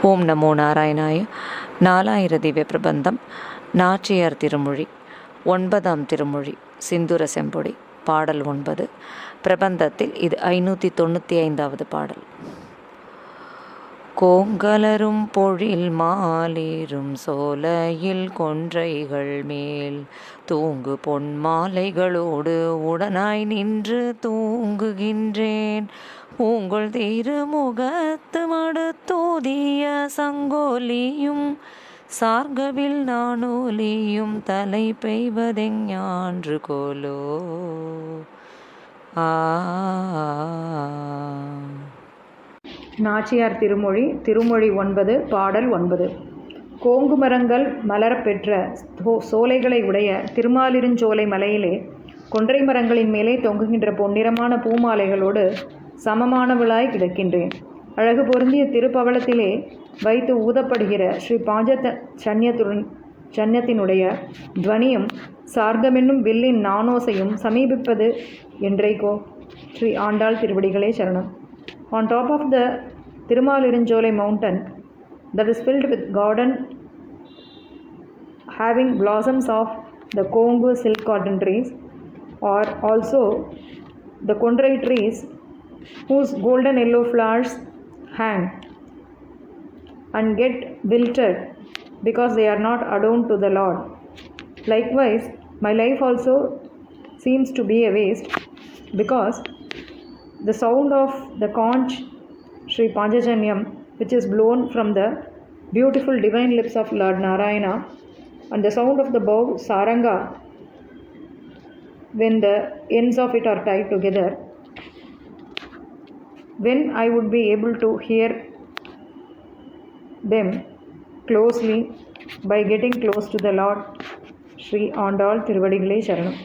ஓம் நமோ நாராயணாய. 4,000 திவ்ய பிரபந்தம். நாச்சியார் திருமொழி. 9ஆம் திருமொழி. சிந்துர செம்பொடி. பாடல் 9. பிரபந்தத்தில் இது 595வது பாடல். கோங்கலரும் பொழில் மாலேறும் சோலையில் கொன்றைகள் மேல் தூங்கு பொன் மாலைகளோடு உடனாய் நின்று தூங்குகின்றேன். பூங்கொள் திருமுகத்து மடுத்தூதிய சங்கோலியும் சார்கவில் நானோலியும் தலை பெய்வதெஞ்ஞான்று கோலோ. நாச்சியார் திருமொழி. திருமொழி 9. பாடல் 9. கோங்கு மரங்கள் மலரப்பெற்ற சோலைகளை உடைய திருமாலிருஞ்சோலை மலையிலே கொன்றை மரங்களின் மேலே தொங்குகின்ற பொன்னிறமான பூமாலைகளோடு சமமானவளாய் கிடக்கின்றேன். அழகு பொருந்திய திருப்பவளத்திலே வைத்து ஊதப்படுகிற ஸ்ரீ சன்யத்தினுடைய துவனியும் சார்கமென்னும் வில்லின் நானோசையும் சமீபிப்பது என்றைக்கோ. ஸ்ரீ ஆண்டாள் திருவடிகளே சரணம். On top of the Tirumalirinjolai mountain that is filled with garden having blossoms of the Kongu silk cotton trees, or also the Kondrai trees whose golden yellow flowers hang and get wilted because they are not adorned to the Lord. Likewise, my life also seems to be a waste because the sound of the conch Sri Panchajanyam, which is blown from the beautiful divine lips of Lord Narayana, and the sound of the bow Saranga when the ends of it are tied together, when I would be able to hear them closely by getting close to the Lord. Sri Andal Tiruvadigalai Sharanam.